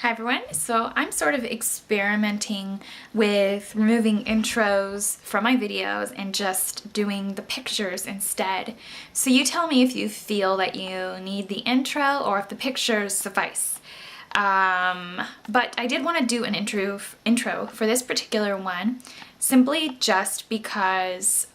Hi everyone, so I'm sort of experimenting with removing intros from my videos and just doing the pictures instead. So you tell me if you feel that you need the intro or if the pictures suffice. But I did want to do an intro for this particular one, simply just because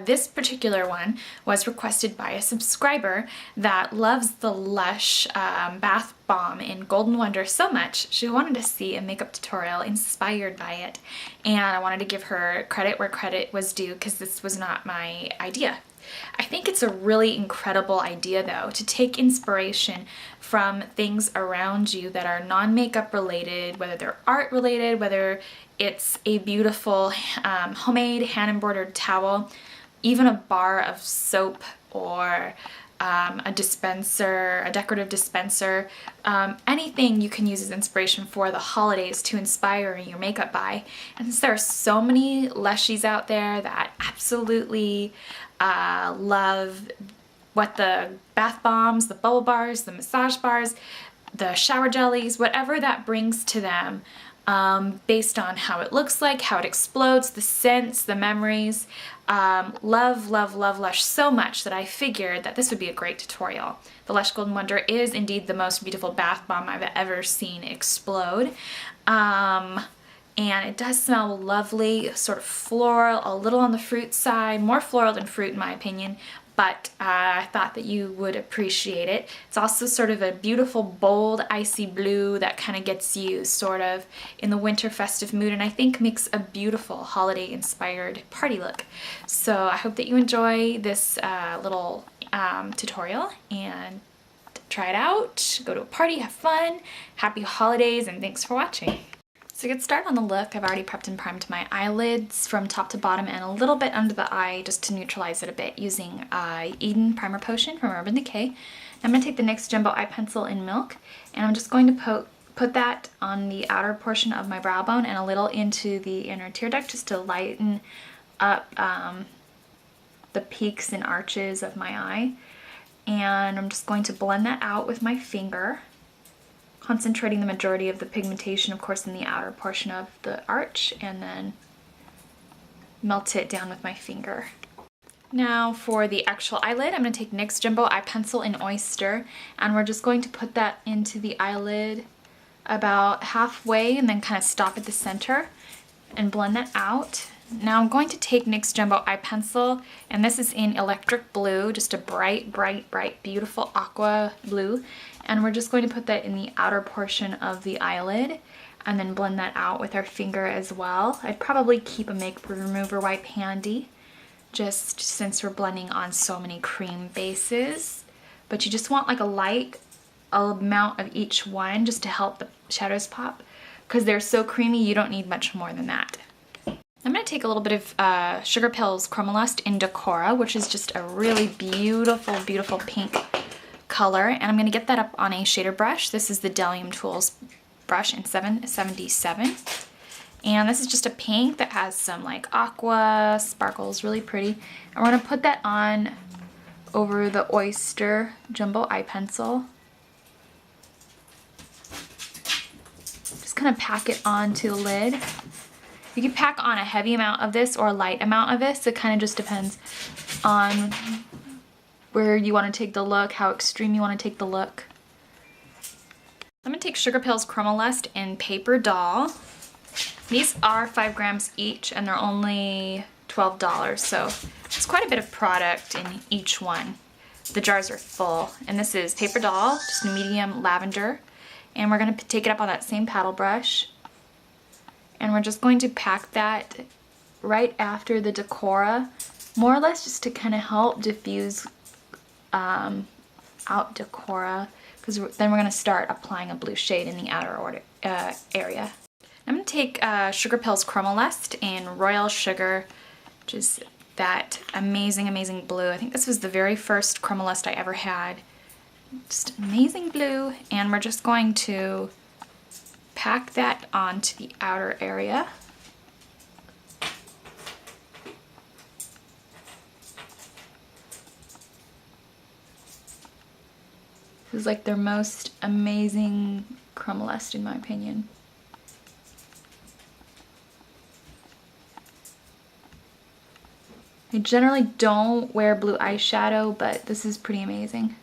this particular one was requested by a subscriber that loves the LUSH bath bomb in Golden Wonder so much she wanted to see a makeup tutorial inspired by it, and I wanted to give her credit where credit was due because this was not my idea. I think it's a really incredible idea though, to take inspiration from things around you that are non-makeup related, whether they're art related, whether it's a beautiful homemade hand-embroidered towel, even a bar of soap or a dispenser, a decorative dispenser, anything you can use as inspiration for the holidays to inspire your makeup by. And since there are so many lushies out there that absolutely love what the bath bombs, the bubble bars, the massage bars, the shower jellies, whatever that brings to them, based on how it looks like, how it explodes, the scents, the memories. Love LUSH so much that I figured that this would be a great tutorial. The LUSH Golden Wonder is indeed the most beautiful bath bomb I've ever seen explode. And it does smell lovely, sort of floral, a little on the fruit side, more floral than fruit in my opinion, but I thought that you would appreciate it. It's also sort of a beautiful, bold, icy blue that kind of gets you sort of in the winter festive mood, and I think makes a beautiful holiday-inspired party look. So I hope that you enjoy this little tutorial and try it out, go to a party, have fun, happy holidays, and thanks for watching. So to get started on the look, I've already prepped and primed my eyelids from top to bottom and a little bit under the eye just to neutralize it a bit using Eden Primer Potion from Urban Decay. I'm going to take the NYX Jumbo Eye Pencil in Milk, and I'm just going to put that on the outer portion of my brow bone and a little into the inner tear duct just to lighten up the peaks and arches of my eye. And I'm just going to blend that out with my finger, concentrating the majority of the pigmentation, of course, in the outer portion of the arch, and then melt it down with my finger. Now for the actual eyelid, I'm going to take NYX Jumbo Eye Pencil in Oyster, and we're just going to put that into the eyelid about halfway and then kind of stop at the center and blend that out. Now I'm going to take NYX Jumbo Eye Pencil, and this is in Electric Blue, just a bright, beautiful aqua blue. And we're just going to put that in the outer portion of the eyelid and then blend that out with our finger as well. I'd probably keep a makeup remover wipe handy, just since we're blending on so many cream bases. But you just want like a light amount of each one just to help the shadows pop. Because they're so creamy, you don't need much more than that. I'm going to take a little bit of Sugarpill's Chromalust in Decora, which is just a really beautiful pink color, and I'm going to get that up on a shader brush. This is the Delium Tools brush in 777, and this is just a pink that has some like aqua sparkles, really pretty. And we're going to put that on over the Oyster Jumbo Eye Pencil. Just kind of pack it onto the lid. You can pack on a heavy amount of this or a light amount of this. It kind of just depends on where you want to take the look, how extreme you want to take the look. I'm going to take Sugarpill's Chromalust in Paper Doll. These are 5 grams each and they're only $12, so it's quite a bit of product in each one. The jars are full, and this is Paper Doll, just medium lavender. And we're going to take it up on that same paddle brush. And we're just going to pack that right after the Decora, more or less just to kind of help diffuse out Decora, because then we're going to start applying a blue shade in the outer area. I'm going to take Sugarpill's Chromalust in Royal Sugar, which is that amazing blue. I think this was the very first Chromalust I ever had. Just amazing blue, and we're just going to pack that onto the outer area. This is like their most amazing Chromalust in my opinion. I generally don't wear blue eyeshadow, but this is pretty amazing.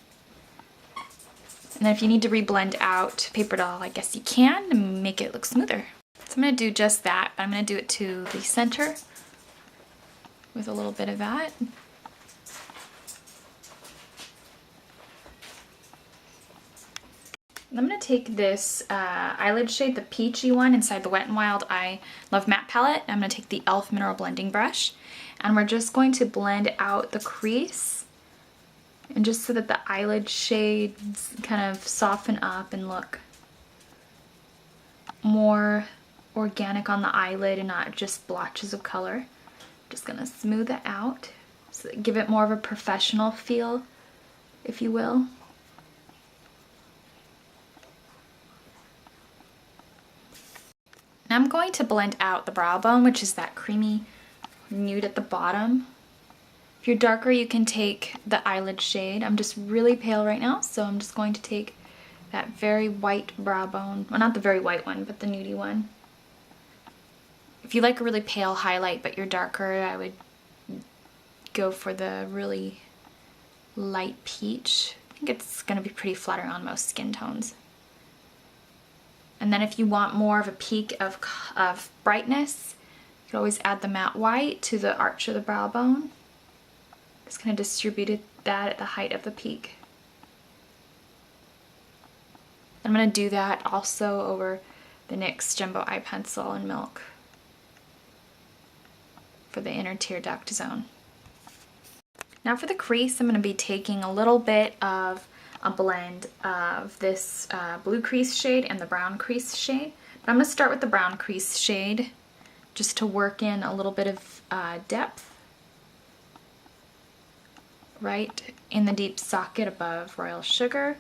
And then if you need to reblend out paper doll, I guess you can and make it look smoother. So I'm going to do just that, but I'm going to do it to the center with a little bit of that. I'm going to take this eyelid shade, the peachy one inside the Wet n Wild I Love Matte palette. I'm going to take the e.l.f. Mineral Blending Brush, and we're just going to blend out the crease, and just so that the eyelid shades kind of soften up and look more organic on the eyelid and not just blotches of color. Just going to smooth it out, so give it more of a professional feel, if you will. I'm going to blend out the Browbone, which is that creamy nude at the bottom. If you're darker, you can take the eyelid shade. I'm just really pale right now, so I'm just going to take that very white Browbone. Well, not the very white one, but the nudie one. If you like a really pale highlight, but you're darker, I would go for the really light peach. I think it's going to be pretty flattering on most skin tones. And then if you want more of a peak of brightness, you can always add the matte white to the arch of the brow bone. Just kind of distributed that at the height of the peak. I'm going to do that also over the NYX Jumbo Eye Pencil in Milk for the inner tear duct zone. Now for the crease, I'm going to be taking a little bit of a blend of this blue crease shade and the brown crease shade. But I'm going to start with the brown crease shade just to work in a little bit of depth right in the deep socket above Royal Sugar.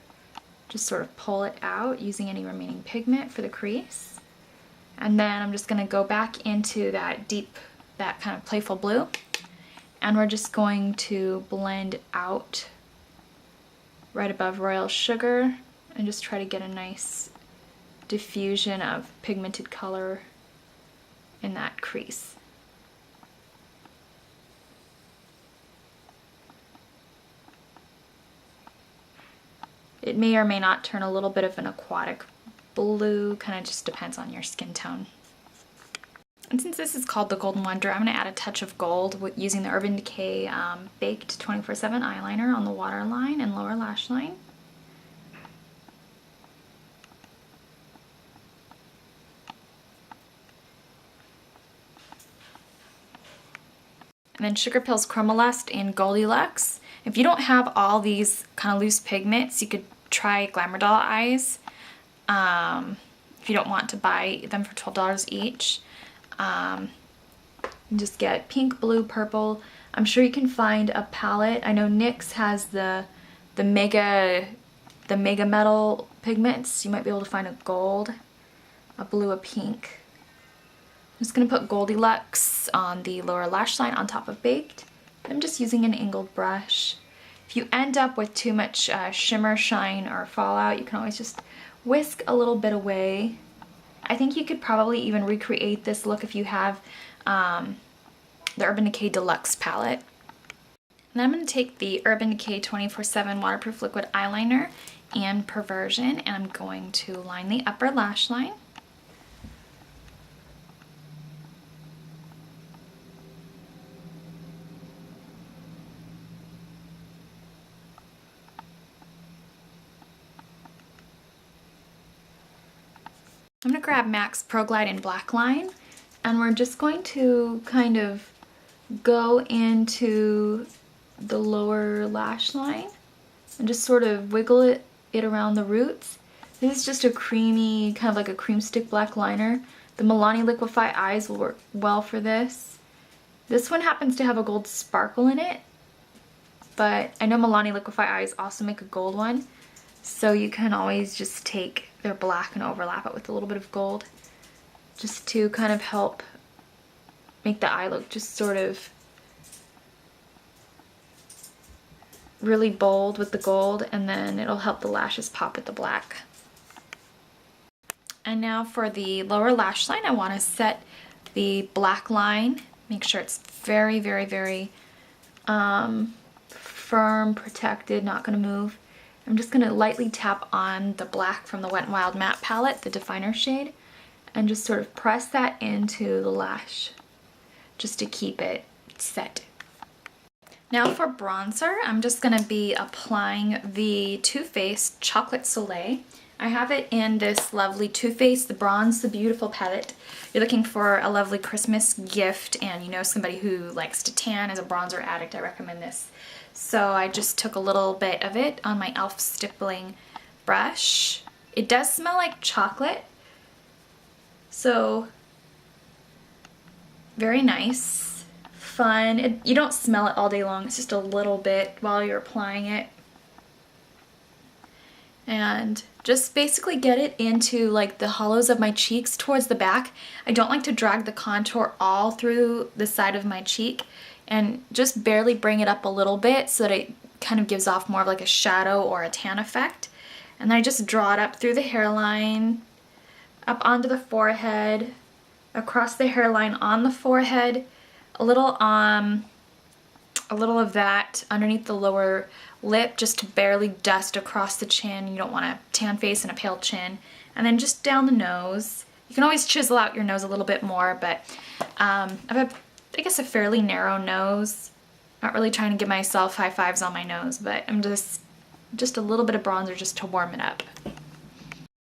Just sort of pull it out using any remaining pigment for the crease. And then I'm just going to go back into that deep, that kind of playful blue. And we're just going to blend out right above Royal Sugar and just try to get a nice diffusion of pigmented color in that crease. It may or may not turn a little bit of an aquatic blue, kind of just depends on your skin tone. And since this is called the Golden Wonder, I'm going to add a touch of gold using the Urban Decay Baked 24/7 eyeliner on the waterline and lower lash line. And then Sugarpill's Chromalust in Goldilux. If you don't have all these kind of loose pigments, you could try Glamour Doll Eyes. If you don't want to buy them for $12 each. Just get pink, blue, purple. I'm sure you can find a palette. I know NYX has the mega metal pigments. You might be able to find a gold, a blue, a pink. I'm just gonna put Goldilux on the lower lash line on top of Baked. I'm just using an angled brush. If you end up with too much shimmer, shine, or fallout, you can always just whisk a little bit away. I think you could probably even recreate this look if you have the Urban Decay Deluxe palette. And then I'm going to take the Urban Decay 24/7 Waterproof Liquid Eyeliner and Perversion, and I'm going to line the upper lash line. I'm going to grab MAC's Pearlglide in Black Line, and we're just going to kind of go into the lower lash line and just sort of wiggle it around the roots. This is just a creamy, kind of like a cream stick black liner. The Milani Liquify Eyes will work well for this. This one happens to have a gold sparkle in it, but I know Milani Liquify Eyes also make a gold one, so you can always just take their black and overlap it with a little bit of gold just to kind of help make the eye look just sort of really bold with the gold, and then it'll help the lashes pop with the black. And now for the lower lash line, I want to set the black line. Make sure it's very, very, very firm, protected, not going to move. I'm just going to lightly tap on the black from the Wet n Wild Matte palette, the definer shade, and just sort of press that into the lash just to keep it set. Now for bronzer, I'm just going to be applying the Too Faced Chocolate Soleil. I have it in this lovely Too Faced The Bronze the Beautiful palette. You're looking for a lovely Christmas gift and you know somebody who likes to tan, as a bronzer addict, I recommend this. So I just took a little bit of it on my e.l.f. stippling brush. It does smell like chocolate, so very nice, fun. You don't smell it all day long, it's just a little bit while you're applying it. And just basically get it into like the hollows of my cheeks towards the back. I don't like to drag the contour all through the side of my cheek, and just barely bring it up a little bit so that it kind of gives off more of like a shadow or a tan effect. And then I just draw it up through the hairline, up onto the forehead, across the hairline on the forehead, a little of that underneath the lower lip, just to barely dust across the chin. You don't want a tan face and a pale chin. And then just down the nose. You can always chisel out your nose a little bit more, but I have I guess a fairly narrow nose. Not really trying to give myself high fives on my nose, but I'm just a little bit of bronzer just to warm it up.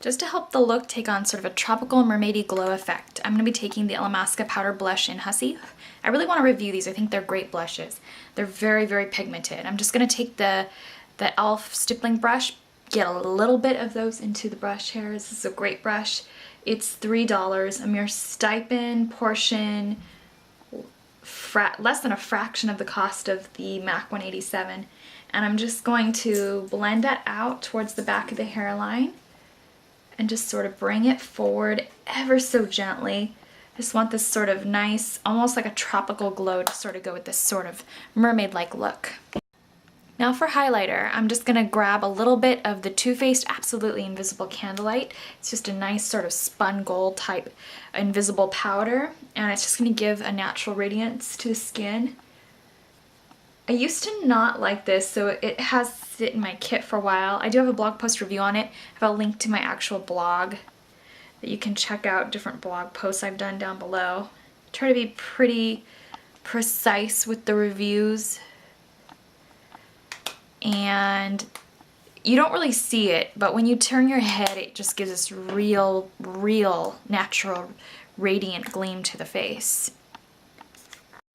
Just to help the look take on sort of a tropical mermaidy glow effect, I'm going to be taking the Illamasqua Powder Blush in Hussy. I really want to review these. I think they're great blushes. They're very, very pigmented. I'm just going to take the e.l.f. stippling brush, get a little bit of those into the brush hairs. This is a great brush. It's $3, a mere stipend portion, less than a fraction of the cost of the MAC 187. And I'm just going to blend that out towards the back of the hairline and just sort of bring it forward ever so gently. I just want this sort of nice, almost like a tropical glow to sort of go with this sort of mermaid-like look. Now for highlighter, I'm just going to grab a little bit of the Too Faced Absolutely Invisible Candlelight. It's just a nice sort of spun gold type invisible powder, and it's just going to give a natural radiance to the skin. I used to not like this, so it has sit in my kit for a while. I do have a blog post review on it. I have a link to my actual blog that you can check out, different blog posts I've done down below. Try to be pretty precise with the reviews. And you don't really see it, but when you turn your head, it just gives this real, natural, radiant gleam to the face.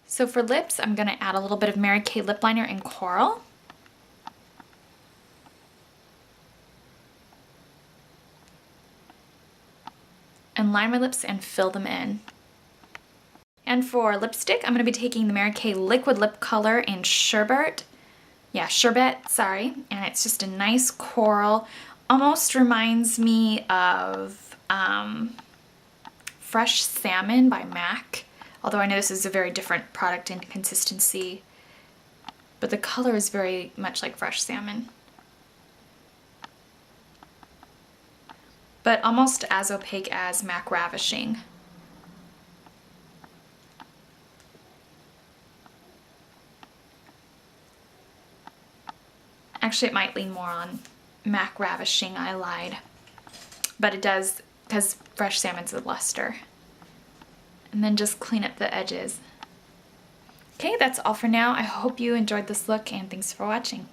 So for lips, I'm going to add a little bit of Mary Kay lip liner in Coral. And line my lips and fill them in. And for lipstick, I'm going to be taking the Mary Kay Liquid Lip Color in Sherbet. Yeah, Sherbet, sorry. And it's just a nice coral. Almost reminds me of Fresh Salmon by MAC. Although I know this is a very different product in consistency. But the color is very much like Fresh Salmon. But almost as opaque as MAC Ravishing. Actually, it might lean more on MAC Ravishing Eyelid, but it does, because Fresh Salmon's a luster. And then just clean up the edges. Okay, that's all for now. I hope you enjoyed this look, and thanks for watching.